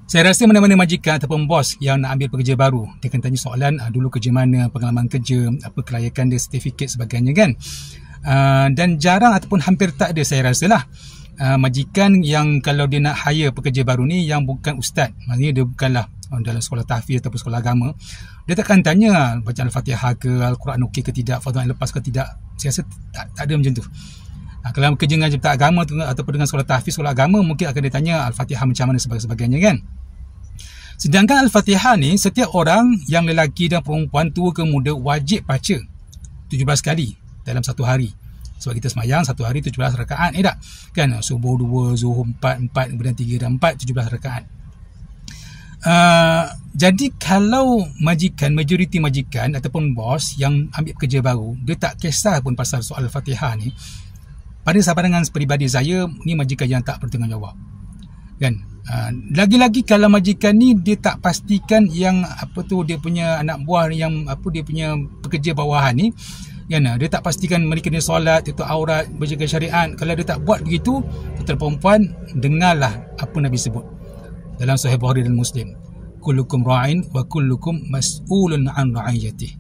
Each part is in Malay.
Saya rasa mana-mana majikan ataupun bos yang nak ambil pekerja baru, dia akan tanya soalan, dulu kerja mana, pengalaman kerja, apa kelayakan dia, sertifikat sebagainya kan. Dan jarang ataupun hampir tak ada saya rasa lah majikan yang kalau dia nak hire pekerja baru ni yang bukan ustaz, maksudnya dia bukanlah dalam sekolah tahfiz ataupun sekolah agama, dia takkan tanya bacaan Al-Fatihah ke, Al-Quran okey ke tidak, fardu lepas ke tidak. Saya rasa tak ada macam tu. Kalau kerja dengan jabatan agama tu, ataupun dengan sekolah tahfiz, sekolah agama, mungkin akan ditanya Al-Fatihah macam mana sebagainya kan. Sedangkan Al-Fatihah ni setiap orang yang lelaki dan perempuan, tua ke muda, wajib baca 17 kali dalam satu hari. Sebab kita semayang satu hari 17 rakaat tak? Kan subuh 2, zuhur 4, kemudian 3 dan 4, 17 rakaat. Jadi kalau majikan, majoriti majikan ataupun bos yang ambil pekerja baru, dia tak kisah pun pasal soal Al-Fatihah ni, pada pandangan peribadi saya, ni majikan yang tak bertanggungjawab kan. Lagi-lagi kalau majikan ni dia tak pastikan yang dia punya anak buah yang dia punya pekerja bawahan ni kan, dia tak pastikan mereka ni solat, tutup aurat, berjaga syariat. Kalau dia tak buat begitu, tuan perempuan, dengarlah apa Nabi sebut dalam Sahih Bukhari dan Muslim, kullukum ra'in wa kullukum mas'ulun an ra'iyatih.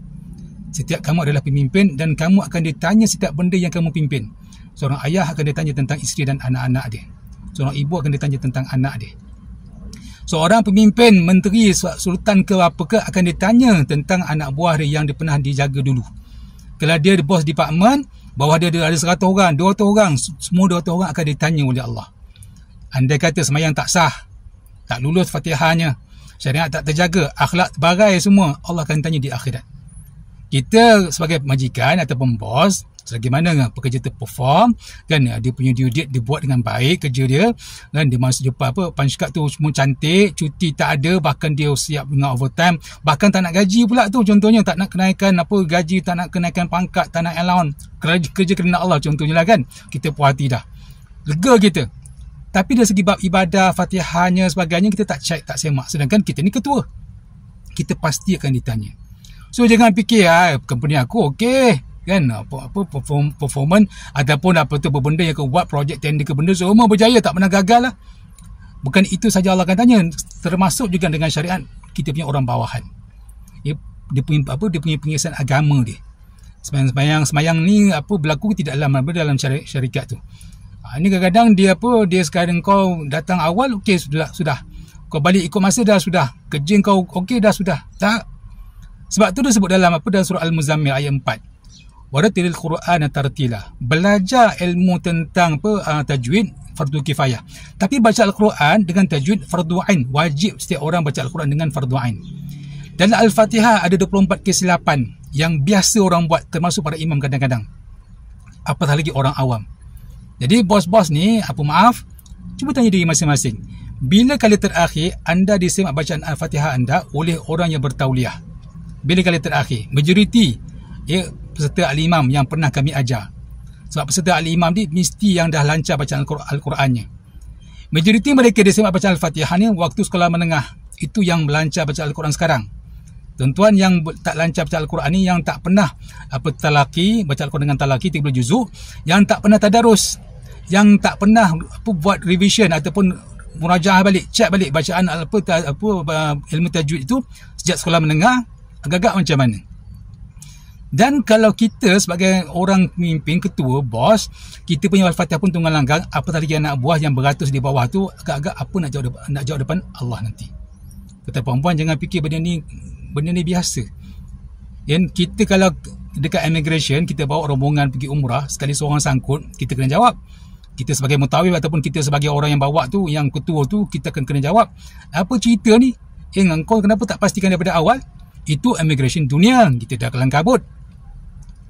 Setiap kamu adalah pemimpin dan kamu akan ditanya setiap benda yang kamu pimpin. Seorang ayah akan ditanya tentang isteri dan anak-anak dia. Seorang ibu akan ditanya tentang anak dia. Seorang pemimpin, menteri, sultan ke apa ke, akan ditanya tentang anak buah dia yang dia pernah dijaga dulu. Kalau dia bos departmen, bawah dia ada 100 orang, 200 orang, semua 200 orang akan ditanya oleh Allah. Andai kata semayang tak sah, tak lulus Fatihahnya, syariat tak terjaga, akhlak terbagai semua, Allah akan tanya di akhirat. Kita sebagai majikan ataupun bos, sebagaimana pekerja tu perform kan, dia punya due date dia buat dengan baik kerja dia kan, dia masa depan punch card tu semua cantik, cuti tak ada, bahkan dia siap dengan overtime, bahkan tak nak gaji pula tu, contohnya tak nak kenaikan gaji, tak nak kenaikan pangkat, tak nak allowance, kerja kerana Allah contohnya lah kan, kita puas hati dah, lega kita. Tapi dari segi bab ibadah, Fatihahnya sebagainya, kita tak check, tak semak, sedangkan kita ni ketua, kita pasti akan ditanya. So jangan fikir company aku okey kan, performance ataupun benda yang kau buat, projek tender ke benda semua berjaya, tak pernah gagal lah. Bukan itu saja Allah akan tanya, termasuk juga dengan syariat kita punya orang bawahan, dia punya dia punya pengisahan agama dia. Semayang ni berlaku tidak dalam syarikat tu. Ini kadang-kadang dia sekarang kau datang awal okey, sudah kau balik ikut masa dah sudah, kerja kau okey dah sudah, tak. Sebab tu dia sebut dalam surah Al-Muzammil ayat 4, waratilil Qur'ana tartila, belajar ilmu tentang tajwid fardu kifayah, tapi baca Al-Quran dengan tajwid fardu ain, wajib setiap orang baca Al-Quran dengan fardu ain. Dalam Al-Fatihah ada 24 kesilapan yang biasa orang buat, termasuk para imam kadang-kadang, apatah lagi orang awam. Jadi bos-bos ni, maaf, cuba tanya diri masing-masing, bila kali terakhir anda disemak bacaan Al-Fatihah anda oleh orang yang bertauliah? Bila kali terakhir? Majoriti peserta Al-Imam yang pernah kami ajar. Sebab peserta Al-Imam ni mesti yang dah lancar bacaan Al-Qurannya. Majoriti mereka disemak bacaan Al-Fatihah ni waktu sekolah menengah. Itu yang melancar bacaan Al-Quran sekarang. Tuan-tuan yang tak lancar bacaan Al-Quran ni, yang tak pernah talaki, baca Al-Quran dengan talaki 30 juzuk, yang tak pernah tadarus, yang tak pernah buat revision ataupun murajaah balik, cek balik bacaan ilmu tajwid itu sejak sekolah menengah, agak-agak macam mana. Dan kalau kita sebagai orang pemimpin, ketua, bos, kita punya Al-Fatihah pun tunggal langgang, apatah lagi anak buah yang beratus di bawah tu, agak-agak apa nak jawab depan Allah nanti. Kata perempuan, jangan fikir benda ni biasa. Dan kita kalau dekat immigration, kita bawa rombongan pergi umrah, sekali seorang sangkut, kita kena jawab. Kita sebagai mutawif ataupun kita sebagai orang yang bawa tu, yang ketua tu, kita akan kena jawab. Apa cerita ni? Engkau kenapa tak pastikan daripada awal? Itu immigration dunia, kita dah kelang kabut.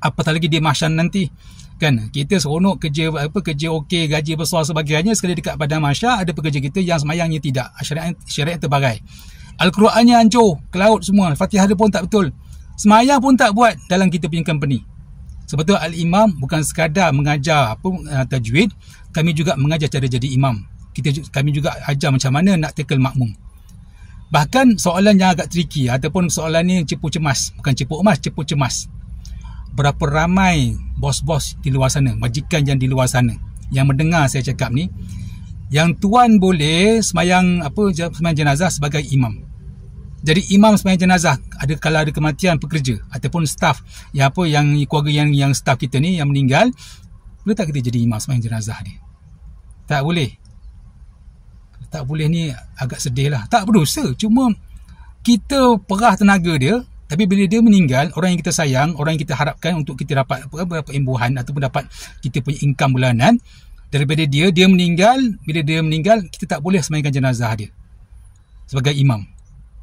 Apatah lagi di mahsyar nanti kan, kita seronok kerja okey, gaji besar sebagainya, sekali dekat pada mahsyar ada pekerja kita yang semayangnya tidak, syariat terbagai, Al-Qurannya hancur ke laut semua, Fatihah dia pun tak betul, semayang pun tak buat dalam kita punya company. Sebab tu Al-Imam bukan sekadar mengajar tajwid, kami juga mengajar cara jadi imam. Kami juga ajar macam mana nak tackle makmum. Bahkan soalan yang agak tricky ataupun soalan ni cepu cemas, bukan cepu emas, cepu cemas. Berapa ramai bos-bos di luar sana, majikan yang di luar sana yang mendengar saya cakap ni, Yang tuan boleh sembahyang sembahyang jenazah sebagai imam. Jadi imam sembahyang jenazah kalau ada kematian pekerja ataupun staf yang keluarga yang staf kita ni yang meninggal, boleh tak kita jadi imam sembahyang jenazah ni? Tak boleh. Tak boleh ni agak sedih lah. Tak berdosa, cuma kita perah tenaga dia, tapi bila dia meninggal, orang yang kita sayang, orang yang kita harapkan untuk kita dapat imbuhan ataupun dapat kita punya income bulanan daripada dia meninggal. Bila dia meninggal, kita tak boleh sembahyangkan jenazah dia sebagai imam.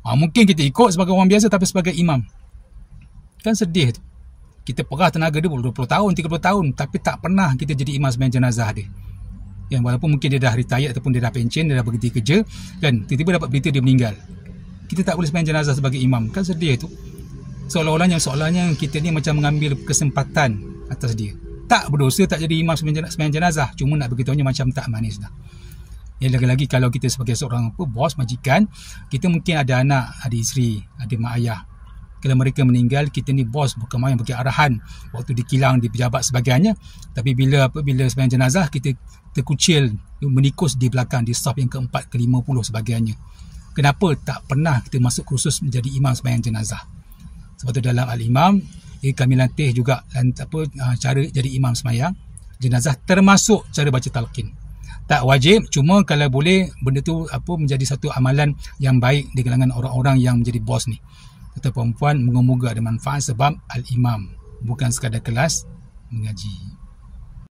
Mungkin kita ikut sebagai orang biasa, tapi sebagai imam kan sedih tu. Kita perah tenaga dia 20 tahun, 30 tahun, tapi tak pernah kita jadi imam sembahyang jenazah dia. Yang walaupun mungkin dia dah retire ataupun dia dah pencen, dia dah berhenti kerja, kan tiba-tiba dapat berita dia meninggal, kita tak boleh sembahyang jenazah sebagai imam. Kan sedih tu. Seolah-olahnya kita ni macam mengambil kesempatan atas dia. Tak berdosa, tak jadi imam sembahyang jenazah, cuma nak beritahunya macam tak manis dah. Lagi-lagi kalau kita sebagai seorang bos, majikan, kita mungkin ada anak, ada isteri, ada mak ayah. Kalau mereka meninggal, kita ni bos, bukan main bagi arahan waktu di kilang, di pejabat sebagainya. Tapi bila sembahyang jenazah, kita terkucil, menikus di belakang, di saf yang ke-4, ke-50 sebagainya. Kenapa tak pernah kita masuk kursus menjadi imam sembahyang jenazah? Sebab tu dalam Al-Imam, kami latih juga cara jadi imam sembahyang jenazah, termasuk cara baca talqin. Tak wajib, cuma kalau boleh benda tu menjadi satu amalan yang baik di kalangan orang-orang yang menjadi bos ni. Tuan-tuan, perempuan, moga-moga ada manfaat sebab Al-Imam bukan sekadar kelas mengaji.